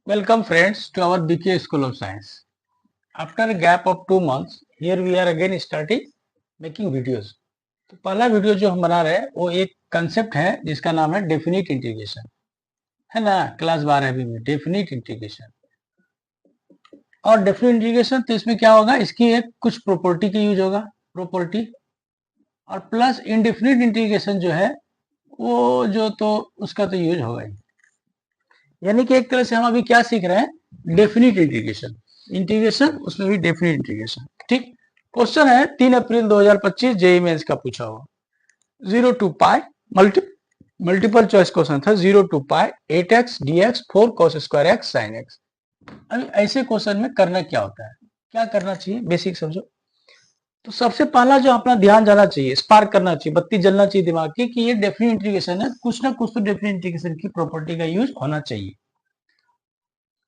Welcome friends to our BK School of Science. After a gap of 2 months, here we are again starting making videos. तो पहला video जो हम बना रहे हैं वो एक कंसेप्ट है जिसका नाम है डेफिनिट इंटीग्रेशन, है ना। क्लास 12वीं में डेफिनिट इंटीग्रेशन। और डेफिनिट इंटीग्रेशन तो इसमें क्या होगा, इसकी एक कुछ प्रॉपर्टी का यूज होगा, प्रॉपर्टी। और प्लस इनडेफिनिट इंटीग्रेशन जो है वो जो तो उसका तो यूज होगा ही। यानी कि एक तरह से हम अभी क्या सीख रहे हैं, डेफिनिट इंटीग्रेशन। इंटीग्रेशन उसमें भी डेफिनिट इंटीग्रेशन। ठीक। क्वेश्चन है 3 अप्रैल 2025 जेईई मेंस का पूछा हुआ। 0 to pi multiple choice question था। 0 to pi 8x dx 4 cos square x sin x। अभी ऐसे क्वेश्चन में करना क्या होता है, क्या करना चाहिए, बेसिक समझो। तो सबसे पहला जो अपना ध्यान जाना चाहिए, स्पार्क करना चाहिए, बत्ती जलना चाहिए दिमाग की कि ये डेफिनिट इंटीग्रेशन है, कुछ ना कुछ तो डेफिनिट इंटीग्रेशन की प्रॉपर्टी का यूज होना चाहिए।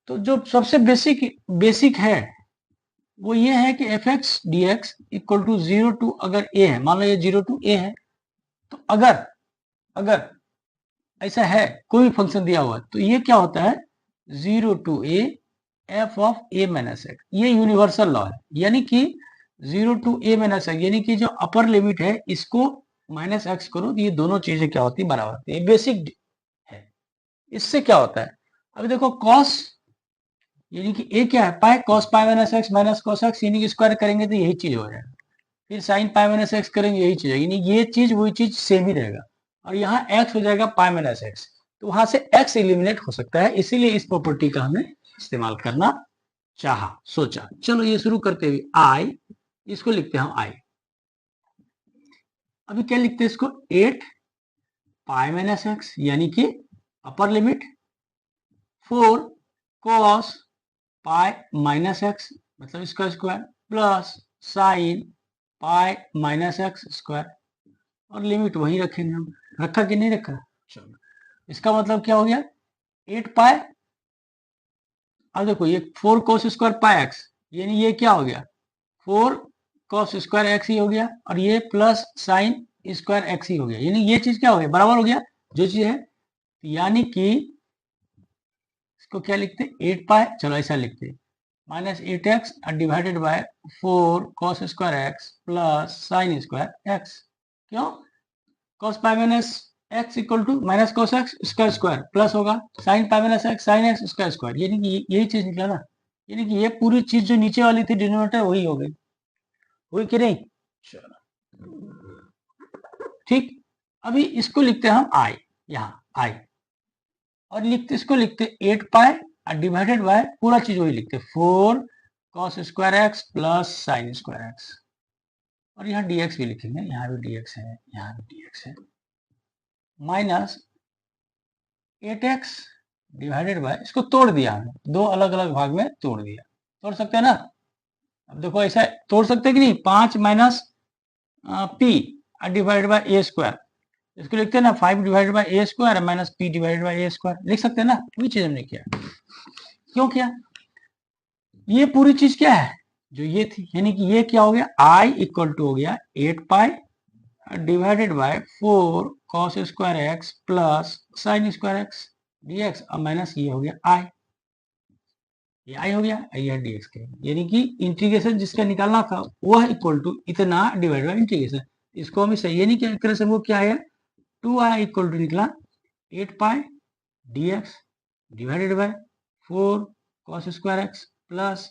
तो जो सबसे बेसिक बेसिक है वो ये है कि F x D X equal to 0 to, अगर ए है, मान लो ये 0 टू ए है, तो अगर अगर ऐसा है कोई भी फंक्शन दिया हुआ है तो ये क्या होता है, 0 to A F of A minus X. ये यूनिवर्सल लॉ है। यानी कि 0 टू ए माइनस एक्स, यानी कि जो अपर लिमिट है इसको माइनस एक्स करो तो ये दोनों चीजें क्या होती है, बराबर होती है। बेसिक है। इससे क्या होता है, अभी देखो कॉस, यानी कि ए क्या है, pi, cos pi minus cos x, यानी कि स्क्वायर करेंगे तो यही चीज हो जाएगा। फिर साइन पाई माइनस एक्स करेंगे, यही चीज है, यानी ये चीज वही चीज सेम ही रहेगा। और यहाँ एक्स हो जाएगा पाई माइनस एक्स, तो वहां से एक्स एलिमिनेट हो सकता है, इसीलिए इस प्रॉपर्टी का हमने इस्तेमाल करना चाहा, सोचा। चलो ये शुरू करते हुए आई, इसको लिखते हैं हम आई। अभी क्या लिखते हैं इसको, 8 पाई माइनस एक्स, यानी कि upper limit 4 cos pi minus x, मतलब इसका square, plus sign pi minus x square. और लिमिट वही रखेंगे हम, रखा कि नहीं रखा। चलो इसका मतलब क्या हो गया, 8 पाई, अब देखो ये 4 cos स्क्वायर पाई एक्स, यानी ये क्या हो गया, 4 cos स्क्वायर एक्स ही हो गया, और ये प्लस साइन स्क्वायर एक्स ही हो गया, यानी ये चीज क्या हो गया, बराबर हो गया जो चीज है। यानी कि इसको क्या लिखते हैं, 8 पाई, चलो ऐसा लिखते हैं, minus 8x divided by 4 cos square X plus sine square X. क्यों, cos pi minus x equal to minus cos X इसका स्क्वायर प्लस होगा sine pi minus X sine X इसका स्क्वायर, यानी कि यही चीज निकला ना। यानी कि ये पूरी चीज जो नीचे वाली थी डिनोमिनेटर वही हो गई, हुई कि नहीं। चलो ठीक। अभी इसको लिखते हैं हम आई, यहाँ आई, और लिखते इसको लिखते 8 पाई डिवाइडेड बाय पूरा चीज वही लिखते 4 cos square X plus sine square x. और यहाँ dx भी लिखेंगे, यहाँ भी dx है, यहाँ भी dx है, माइनस 8x डिवाइडेड बाय, इसको तोड़ दिया हमने, दो अलग अलग भाग में तोड़ दिया, तोड़ सकते हैं ना। अब देखो ऐसा तोड़ सकते हैं कि नहीं, 5 minus P divided by A square, इसको लिखते हैं ना 5 divided by A square minus P divided by A square, लिख सकते हैं ना। वही चीज हमने किया, क्यों किया, ये पूरी चीज क्या है जो ये थी, यानी कि ये क्या हो गया, आई इक्वल टू हो गया 8 पाई divided by 4 cos square X plus sine square x dx, और माइनस ये हो गया आई, ये आई हो गया, ये dx के, यानी कि इंटीग्रेशन जिसका निकालना था वह इक्वल टू इतना डिवाइड बाय इंटीग्रेशन। इसको हम सही, यानी कि एक तरह से वो क्या है, 2i इक्वल टू निकला 8 पाई dx divided by 4 cos square X plus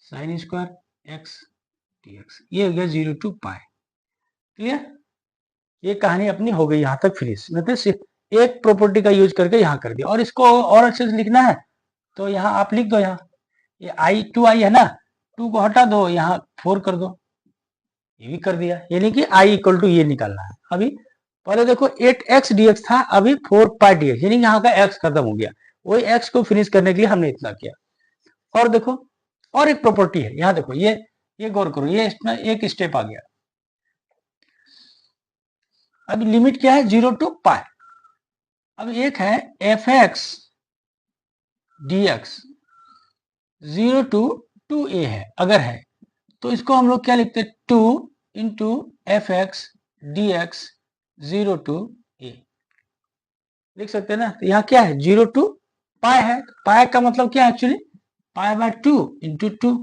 sine square x dx, ये हो गया 0 टू पाई। क्लियर, ये कहानी अपनी हो गई यहाँ तक फिनिश, मतलब सिर्फ एक प्रॉपर्टी का यूज करके यहाँ कर दिया। और इसको और अच्छे से लिखना है तो यहाँ आप लिख दो, यहाँ ये आई 2i है ना, 2 को हटा दो, यहाँ 4 कर दो, ये भी कर दिया, यानी कि आई इक्वल टू ये निकालना है। अभी पहले देखो 8x dx था, अभी 4 पाई dx, यानी यहाँ का x खत्म हो गया, वही x को फिनिश करने के लिए हमने इतना किया। और देखो और एक प्रॉपर्टी है, यहाँ देखो ये गौर करो, ये एक स्टेप आ गया। अभी लिमिट क्या है, 0 टू पाई। अब एक है F x D x 0 to 2a है, अगर है तो इसको हम लोग क्या लिखते हैं, 2 into f x D x 0 to a, लिख सकते हैं ना। तो यहाँ क्या है, 0 टू पाई है, पाई का मतलब क्या है एक्चुअली, पाई बाय 2 इंटू 2,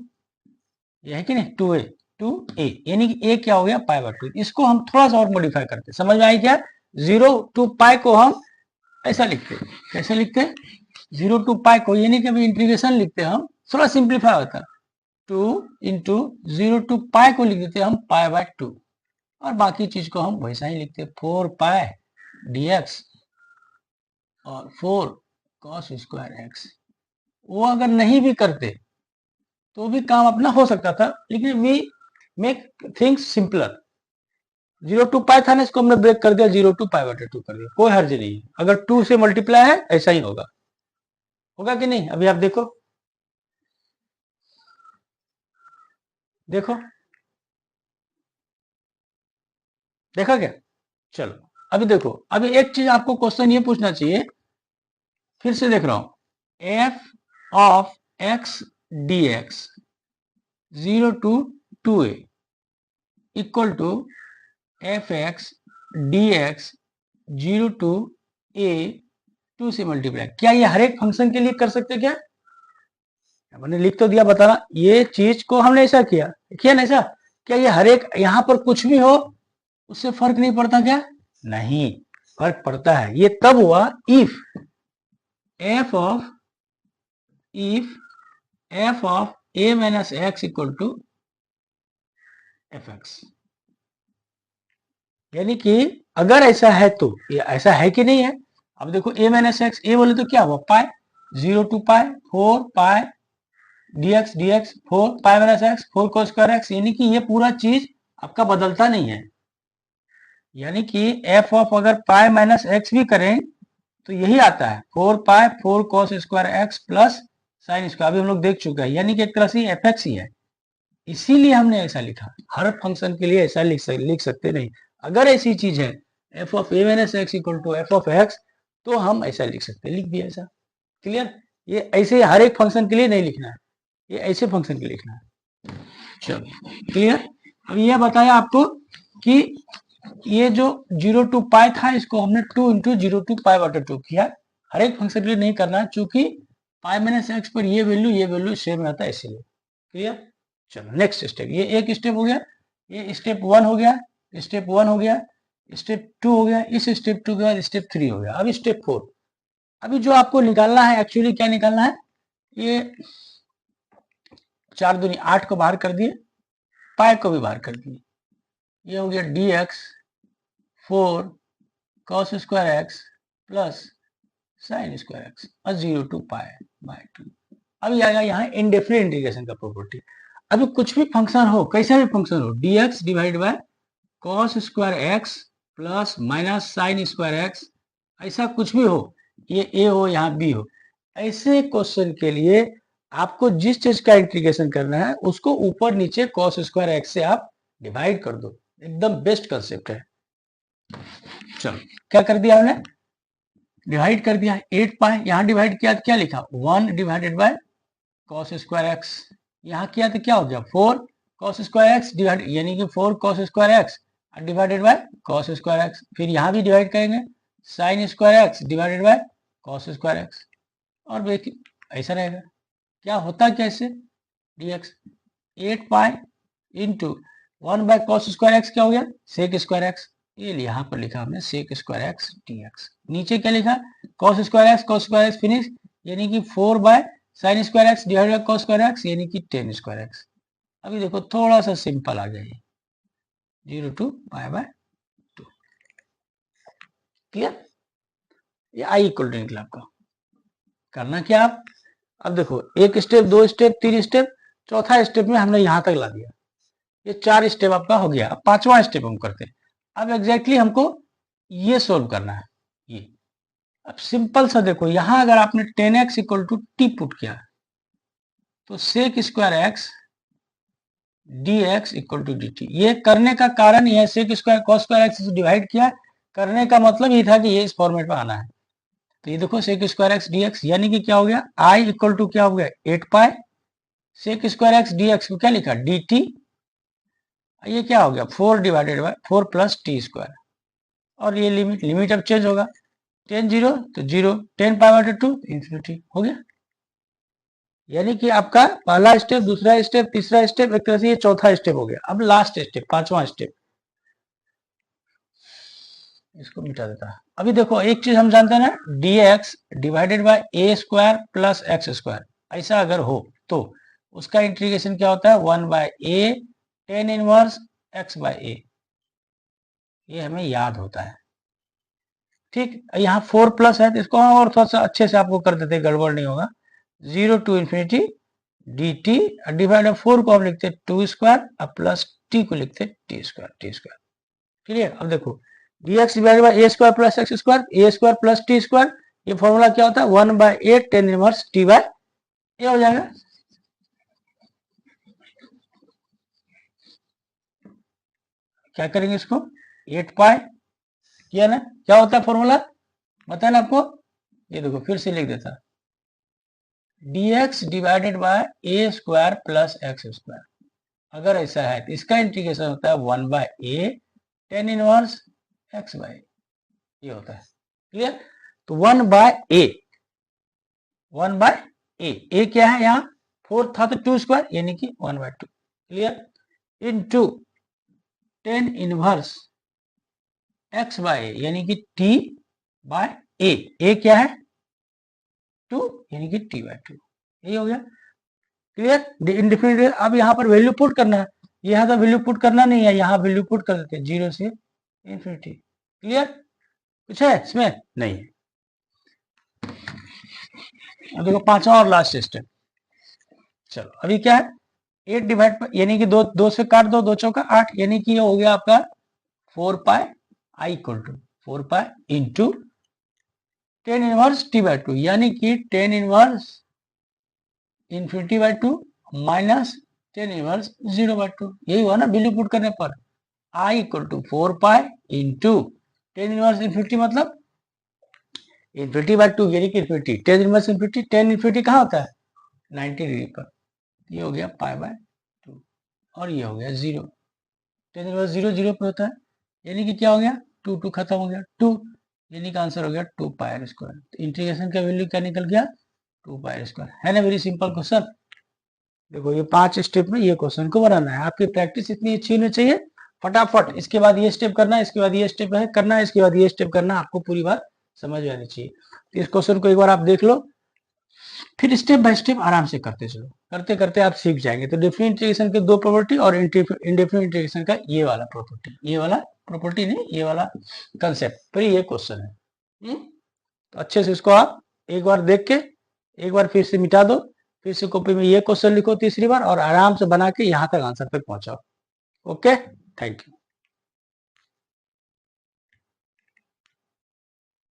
ये है कि नहीं, 2a यानी कि a क्या हो गया, पाई बाय 2। इसको हम थोड़ा सा और मॉडिफाई करते हैं, समझ में आई क्या, 0 टू पाई को हम ऐसा लिखते हैं, कैसे लिखते हैं, 0 टू पाई को, यानी कि अभी इंटीग्रेशन लिखते हैं हम, थोड़ा सिंप्लीफाई होता है, 2 इंटू 0 टू पाई को लिख देते हैं हम पाई बाय 2, और बाकी चीज को हम वैसा ही लिखते हैं, 4 पाई dx और 4 cos स्क्वायर x। वो अगर नहीं भी करते तो भी काम अपना हो सकता था, लेकिन we make things simpler. 0 to pi था ना, इसको हमने ब्रेक कर दिया, 0 टू पाई बटे 2 कर दिया, कोई हर्ज नहीं है, अगर 2 से मल्टीप्लाई है ऐसा ही होगा, होगा कि नहीं, अभी आप देखो, देखो देखा क्या, चलो अभी देखो, अभी एक चीज आपको क्वेश्चन ये पूछना चाहिए, फिर से देख रहा हूं, f of x D x 0 to 2a equal to f x D x 0 to a 2 से मल्टीप्लाई, क्या ये हर एक फंक्शन के लिए कर सकते क्या, मैंने लिख तो दिया, बताना ये चीज को हमने ऐसा किया, किया ना ऐसा, क्या ये हर एक यहां पर कुछ भी हो उससे फर्क नहीं पड़ता क्या, नहीं, फर्क पड़ता है, ये तब हुआ if f of a minus x equal to f x, यानी कि अगर ऐसा है तो ये ऐसा है कि नहीं है, अब देखो a माइनस एक्स, ए बोले तो क्या हुआ, pi 0 to pi 4 pi dx dx 4 pi minus x 4 cos square x, यानी कि ये पूरा चीज आपका बदलता नहीं है, यानी कि एफ ऑफ अगर पाई माइनस एक्स भी करें तो यही आता है, 4 पाई 4 cos square X plus sine square, अभी हम लोग देख चुके हैं, यानी कि एक तरह से एफ एक्स ही है, इसीलिए हमने ऐसा लिखा, हर फंक्शन के लिए ऐसा लिख सकते नहीं, अगर ऐसी चीज है f of A minus x equal to f of x तो हम ऐसा लिख सकते, लिख दिया ऐसा, क्लियर, ये ऐसे हर एक फंक्शन के लिए नहीं लिखना है, ये ऐसे फंक्शन के लिए लिखना है, चलो क्लियर। अब यह बताया आपको कि ये जो 0 टू पाई था इसको हमने 2 इंटू 0 टू पाई बटे 2 किया, हर एक फंक्शन के लिए नहीं करना, चूंकि पाई माइनस एक्स पर ये वैल्यू सेम रहता है, इसीलिए, क्लियर। चलो नेक्स्ट स्टेप, ये एक स्टेप हो गया, ये स्टेप 1 हो गया, स्टेप 1 हो गया, स्टेप 2 हो गया, इस स्टेप 2 के बाद स्टेप 3 हो गया, अब स्टेप 4, अभी जो आपको निकालना है एक्चुअली क्या निकालना है, ये 4 दूनी 8 को बाहर कर दिए, पाई को भी बाहर कर दिए, ये हो गया dx 4 cos square X plus sine square x और 0 टू पाई बाय 2। अभी आएगा यहाँ इनडेफिनिट इंटीग्रेशन का प्रॉपर्टी, अभी कुछ भी फंक्शन हो, कैसा भी फंक्शन हो, dx divide by cos square X plus minus sign square x, ऐसा कुछ भी हो, ये a हो यहाँ b हो, ऐसे क्वेश्चन के लिए आपको जिस चीज का इंटीग्रेशन करना है उसको ऊपर नीचे cos स्क्वायर एक्स से आप डिवाइड कर दो, एकदम बेस्ट कंसेप्ट है। चलो क्या कर दिया हमने, डिवाइड कर दिया, 8 पाई, यहाँ डिवाइड किया तो क्या लिखा, 1 divided by cos square x, यहाँ किया तो क्या हो गया 4 cos स्क्वायर एक्स डिवाइड, यानी कि 4 cos square x divided by cos square x, फिर यहाँ भी डिवाइड करेंगे sign square x divided by cos square x, और देखिए ऐसा रहेगा, क्या होता क्या इससे dx 8 pi into 1 by cos square x क्या हो गया सेक स्क्वायर एक्स, ये यहाँ पर लिखा हमने सेक स्क्वायर एक्स dx, नीचे क्या लिखा cos स्क्वायर एक्स फिनिश, यानी कि 4 by sine square x divided by cos square x, यानी कि tan स्क्वायर एक्स। अभी देखो थोड़ा सा सिंपल आ गया, 0 टू पाई बाय 2, क्लियर, ये आई इक्वल टू निकला आपका, करना क्या आप, अब देखो एक स्टेप 2 स्टेप 3 स्टेप, चौथा स्टेप में हमने यहां तक ला दिया, ये 4 स्टेप आपका हो गया, अब 5वां स्टेप हम करते हैं, अब एग्जैक्टली हमको ये सोल्व करना है, ये अब सिंपल सा देखो, यहां अगर आपने 10x equal to T put किया तो sec square x dx equal to dt, ये करने का कारण यह sec square cos square x से डिवाइड किया, करने का मतलब ये था कि ये इस फॉर्मेट में आना है, तो ये देखो सेक स्क्वायर एक्स dx, यानी कि क्या हो गया i इक्वल टू क्या हो गया 8 पाई सेक स्क्वायर एक्स dx को क्या लिखा dt, ये क्या हो गया 4 divided by 4 plus T square, और ये लिमिट अब चेंज होगा, 10 0 तो 0, 10 पाई बटे 2 इन्फिनिटी हो गया। यानी कि आपका पहला स्टेप, दूसरा स्टेप, तीसरा स्टेप, एक तरह से ये चौथा स्टेप हो गया। अब लास्ट स्टेप, पांचवा स्टेप, इसको मिटा देता है। अभी देखो एक चीज हम जानते हैं ना, dx divided by A square plus x square, ऐसा अगर हो तो उसका इंटीग्रेशन क्या होता है, 1 bye A ten inverse x by ए, ये हमें याद होता है। ठीक, यहाँ 4 प्लस है तो इसको हम और थोड़ा सा अच्छे से आपको कर देते, गड़बड़ नहीं होगा। 0 to infinity d t divide by 4 को हम लिखते 2 स्क्वायर और प्लस टी को लिखते टी स्क्वायर। क्लियर। अब देखो dx divided by A square plus x square, A square plus T square, ये फॉर्मूला क्या होता है, 1 बाय ए टेन इनवर्स टी बाय ए हो जाएगा। क्या करेंगे इसको, 8 पाई किया ना, क्या होता है फॉर्मूला बताया ना आपको, ये देखो फिर से लिख देता, dx divided by A square plus x square, अगर ऐसा है तो इसका इंटीग्रेशन होता है 1 बाय ए टेन इनवर्स एक्स बाय, ये होता है। क्लियर। तो 1 बाय ए, 1 बाय ए क्या है, यहाँ 4 था तो 2 स्क्वायर यानी कि 1 by 2। Clear. Into tan inverse x by a यानी कि टी बाय ए क्या है 2 यानी कि टी बाय 2, यही हो गया। क्लियर। इंडिफिनिट। अब यहाँ पर वैल्यू पुट करना है, यहाँ तो वैल्यू पुट करना नहीं है, यहाँ वैल्यू पुट कर देते हैं 0 से इन्फिनिटी। क्लियर। कुछ है इसमें नहीं है। अब देखो पांचवा और लास्ट स्टेप। चलो अभी क्या है, 8 डिवाइड पर यानी कि दो से काट दो, 2 चौका 8 यानी कि ये हो गया आपका 4 pi I equal to 4 pi into tan inverse t by 2 यानी कि tan inverse infinity by 2 minus tan inverse 0 by 2, यही हुआ ना वैल्यू पुट करने पर। I equal to 4 pi into tan inverse infinity मतलब इन्फिनिटी बाय 2 यानी कि infinity, tan inverse infinity, tan infinity कहाँ होता है 90 डिग्री पर, ये हो गया पाई बाय 2 और ये हो गया 0, टेन इनवर्स 0 0 पर होता है यानी कि क्या हो गया 2 2 खत्म हो गया 2, यानी कि आंसर हो गया 2 पाई आर स्क्वायर। तो इंटीग्रेशन का वैल्यू क्या निकल गया 2 पाई आर स्क्वायर, है ना। Very simple question. देखो ये 5 स्टेप में ये क्वेश्चन को बनाना है, आपकी प्रैक्टिस इतनी अच्छी होनी चाहिए, फटाफट इसके बाद ये स्टेप करना है, इसके बाद ये स्टेप करना है, इसके बाद ये स्टेप करना, आपको पूरी बात समझ में आनी चाहिए। तो इस क्वेश्चन को एक बार आप देख लो, फिर स्टेप बाय स्टेप आराम से करते चलो, करते करते आप सीख जाएंगे। तो डिफरेंट इंटीग्रेशन के दो प्रॉपर्टी और इंडेफिनिट इंटीग्रेशन का ये वाला प्रॉपर्टी, ये वाला प्रॉपर्टी नहीं, ये वाला कंसेप्ट पर ये क्वेश्चन है। तो अच्छे से इसको आप एक बार देख के एक बार फिर से मिटा दो, फिर से कॉपी में ये क्वेश्चन लिखो तीसरी बार और आराम से बना के यहाँ तक आंसर तक पहुंचाओ। Okay, thank you.